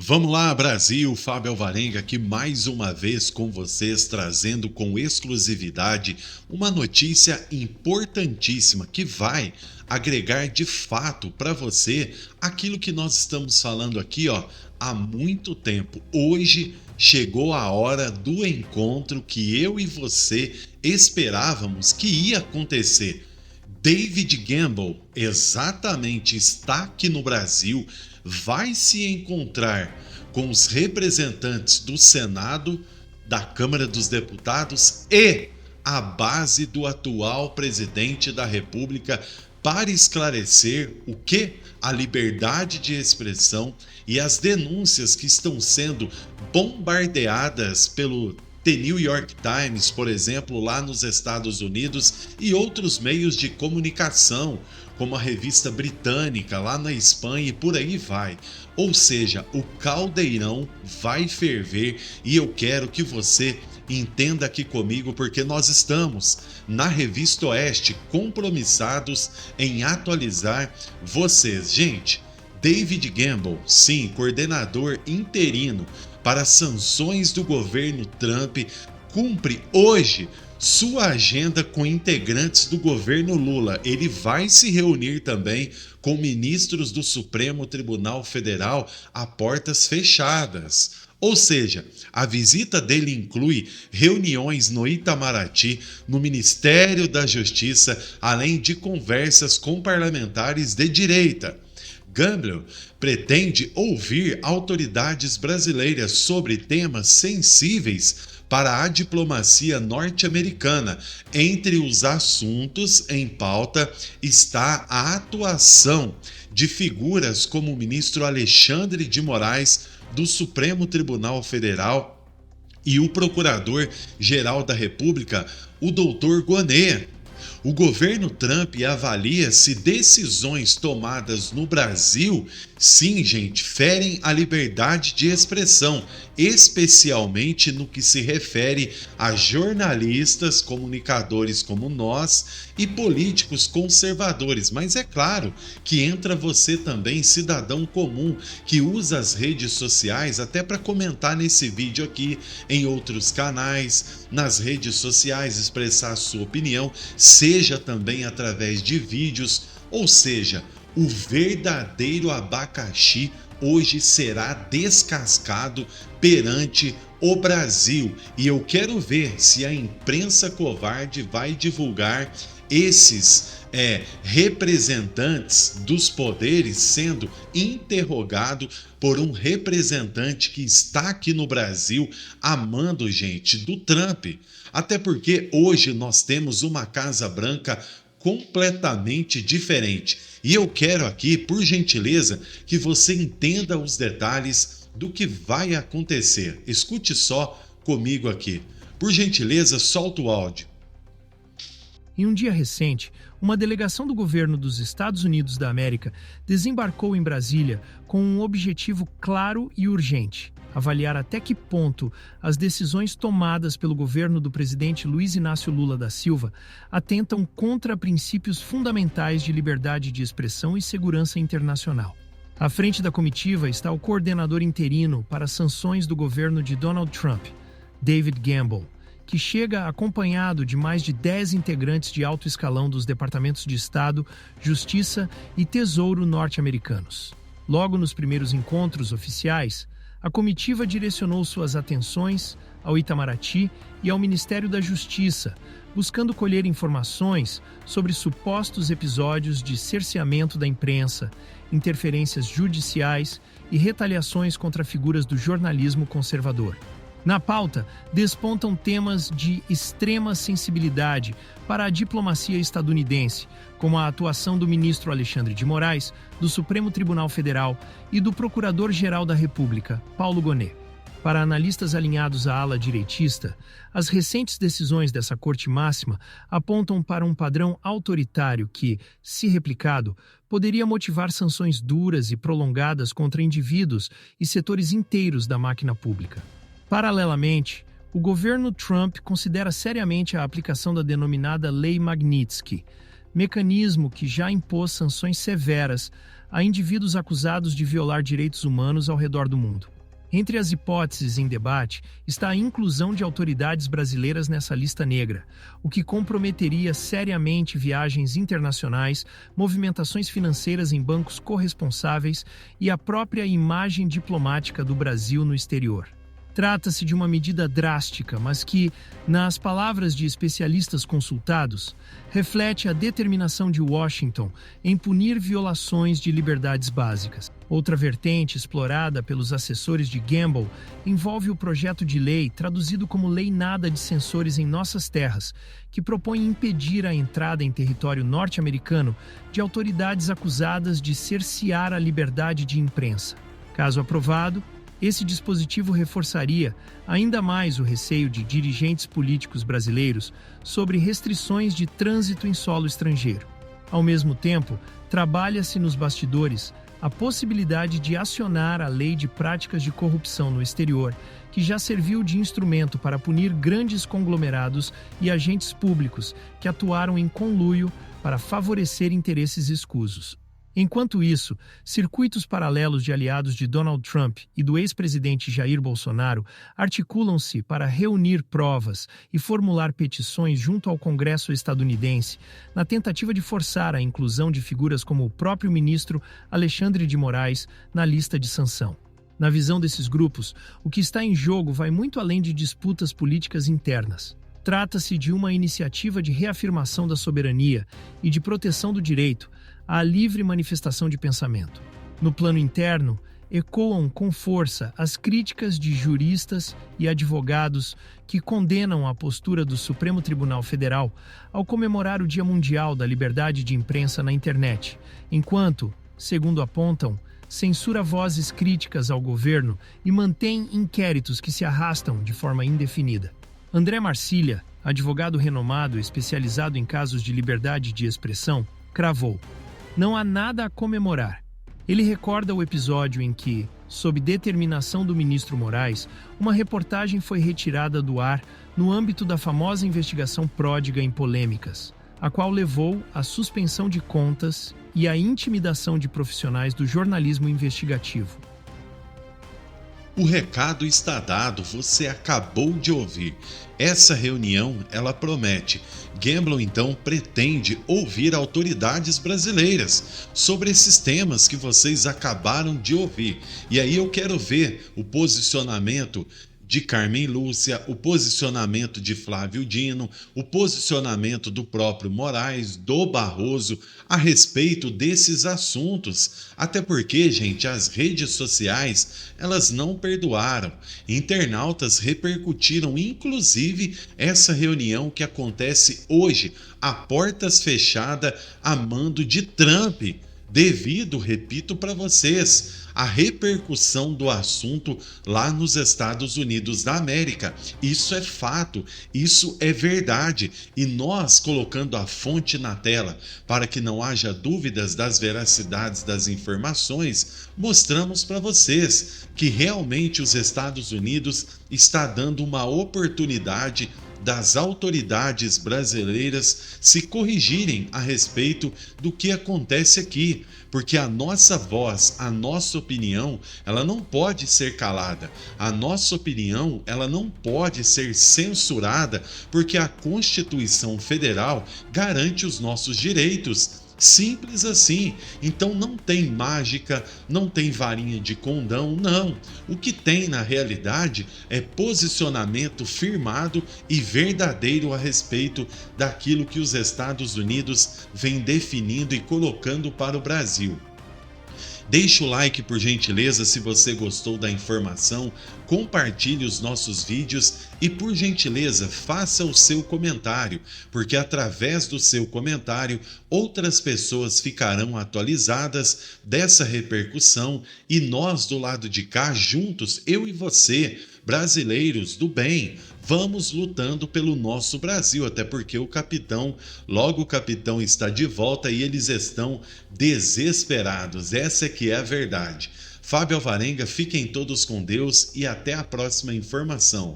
Vamos lá, Brasil! Fábio Alvarenga aqui mais uma vez com vocês, trazendo com exclusividade uma notícia importantíssima que vai agregar de fato para você aquilo que nós estamos falando aqui, há muito tempo. Hoje chegou a hora do encontro que eu e você esperávamos que ia acontecer. David Gamble exatamente está aqui no Brasil, vai se encontrar com os representantes do Senado, da Câmara dos Deputados e a base do atual presidente da República para esclarecer o que? A liberdade de expressão e as denúncias que estão sendo bombardeadas pelo The New York Times, por exemplo, lá nos Estados Unidos, e outros meios de comunicação, como a revista britânica lá na Espanha e por aí vai. Ou seja, o caldeirão vai ferver e eu quero que você entenda aqui comigo, porque nós estamos na Revista Oeste compromissados em atualizar vocês. Gente, David Gamble, sim, coordenador interino para sanções do governo Trump, cumpre hoje sua agenda com integrantes do governo Lula. Ele vai se reunir também com ministros do Supremo Tribunal Federal a portas fechadas. Ou seja, a visita dele inclui reuniões no Itamaraty, no Ministério da Justiça, além de conversas com parlamentares de direita. Gamble pretende ouvir autoridades brasileiras sobre temas sensíveis para a diplomacia norte-americana. Entre os assuntos em pauta está a atuação de figuras como o ministro Alexandre de Moraes, do Supremo Tribunal Federal, e o Procurador-Geral da República, o Dr. Gonê. O governo Trump avalia se decisões tomadas no Brasil, sim, gente, ferem a liberdade de expressão, especialmente no que se refere a jornalistas, comunicadores como nós e políticos conservadores. Mas é claro que entra você também, cidadão comum, que usa as redes sociais até para comentar nesse vídeo aqui, em outros canais, nas redes sociais, expressar a sua opinião, seja também através de vídeos, ou seja, o verdadeiro abacaxi hoje será descascado perante o Brasil. E eu quero ver se a imprensa covarde vai divulgar esses representantes dos poderes sendo interrogado por um representante que está aqui no Brasil amando, gente, do Trump. Até porque hoje nós temos uma Casa Branca completamente diferente. E eu quero aqui, por gentileza, que você entenda os detalhes do que vai acontecer. Escute só comigo aqui. Por gentileza, solta o áudio. Em um dia recente, uma delegação do governo dos Estados Unidos da América desembarcou em Brasília com um objetivo claro e urgente: avaliar até que ponto as decisões tomadas pelo governo do presidente Luiz Inácio Lula da Silva atentam contra princípios fundamentais de liberdade de expressão e segurança internacional. À frente da comitiva está o coordenador interino para sanções do governo de Donald Trump, David Gamble, que chega acompanhado de mais de 10 integrantes de alto escalão dos Departamentos de Estado, Justiça e Tesouro norte-americanos. Logo nos primeiros encontros oficiais, a comitiva direcionou suas atenções ao Itamaraty e ao Ministério da Justiça, buscando colher informações sobre supostos episódios de cerceamento da imprensa, interferências judiciais e retaliações contra figuras do jornalismo conservador. Na pauta, despontam temas de extrema sensibilidade para a diplomacia estadunidense, como a atuação do ministro Alexandre de Moraes, do Supremo Tribunal Federal e do Procurador-Geral da República, Paulo Gonê. Para analistas alinhados à ala direitista, as recentes decisões dessa Corte Máxima apontam para um padrão autoritário que, se replicado, poderia motivar sanções duras e prolongadas contra indivíduos e setores inteiros da máquina pública. Paralelamente, o governo Trump considera seriamente a aplicação da denominada Lei Magnitsky, mecanismo que já impôs sanções severas a indivíduos acusados de violar direitos humanos ao redor do mundo. Entre as hipóteses em debate está a inclusão de autoridades brasileiras nessa lista negra, o que comprometeria seriamente viagens internacionais, movimentações financeiras em bancos corresponsáveis e a própria imagem diplomática do Brasil no exterior. Trata-se de uma medida drástica, mas que, nas palavras de especialistas consultados, reflete a determinação de Washington em punir violações de liberdades básicas. Outra vertente explorada pelos assessores de Gamble envolve o projeto de lei, traduzido como Lei Nada de Censores em Nossas Terras, que propõe impedir a entrada em território norte-americano de autoridades acusadas de cercear a liberdade de imprensa. Caso aprovado, esse dispositivo reforçaria ainda mais o receio de dirigentes políticos brasileiros sobre restrições de trânsito em solo estrangeiro. Ao mesmo tempo, trabalha-se nos bastidores a possibilidade de acionar a Lei de Práticas de Corrupção no Exterior, que já serviu de instrumento para punir grandes conglomerados e agentes públicos que atuaram em conluio para favorecer interesses escusos. Enquanto isso, circuitos paralelos de aliados de Donald Trump e do ex-presidente Jair Bolsonaro articulam-se para reunir provas e formular petições junto ao Congresso estadunidense, na tentativa de forçar a inclusão de figuras como o próprio ministro Alexandre de Moraes na lista de sanção. Na visão desses grupos, o que está em jogo vai muito além de disputas políticas internas. Trata-se de uma iniciativa de reafirmação da soberania e de proteção do direito à livre manifestação de pensamento. No plano interno, ecoam com força as críticas de juristas e advogados que condenam a postura do Supremo Tribunal Federal ao comemorar o Dia Mundial da Liberdade de Imprensa na internet, enquanto, segundo apontam, censura vozes críticas ao governo e mantém inquéritos que se arrastam de forma indefinida. André Marcília, advogado renomado especializado em casos de liberdade de expressão, cravou: não há nada a comemorar. Ele recorda o episódio em que, sob determinação do ministro Moraes, uma reportagem foi retirada do ar no âmbito da famosa investigação pródiga em polêmicas, a qual levou à suspensão de contas e à intimidação de profissionais do jornalismo investigativo. O recado está dado, você acabou de ouvir. Essa reunião, ela promete. Gamble, então, pretende ouvir autoridades brasileiras sobre esses temas que vocês acabaram de ouvir. E aí eu quero ver o posicionamento de Carmen Lúcia, o posicionamento de Flávio Dino, o posicionamento do próprio Moraes, do Barroso, a respeito desses assuntos. Até porque, gente, as redes sociais, elas não perdoaram. Internautas repercutiram, inclusive, essa reunião que acontece hoje, a portas fechadas, a mando de Trump, devido, repito para vocês, a repercussão do assunto lá nos Estados Unidos da América. Isso é fato, isso é verdade. E nós, colocando a fonte na tela para que não haja dúvidas das veracidades das informações, mostramos para vocês que realmente os Estados Unidos está dando uma oportunidade das autoridades brasileiras se corrigirem a respeito do que acontece aqui, porque a nossa voz, a nossa opinião, ela não pode ser calada. A nossa opinião, ela não pode ser censurada, porque a Constituição Federal garante os nossos direitos. Simples assim. Então não tem mágica, não tem varinha de condão, não. O que tem na realidade é posicionamento firmado e verdadeiro a respeito daquilo que os Estados Unidos vem definindo e colocando para o Brasil. Deixe o like, por gentileza, se você gostou da informação, compartilhe os nossos vídeos e, por gentileza, faça o seu comentário, porque através do seu comentário, outras pessoas ficarão atualizadas dessa repercussão e nós do lado de cá, juntos, eu e você, brasileiros do bem, vamos lutando pelo nosso Brasil, até porque logo o capitão está de volta e eles estão desesperados. Essa é que é a verdade. Fábio Alvarenga, fiquem todos com Deus e até a próxima informação.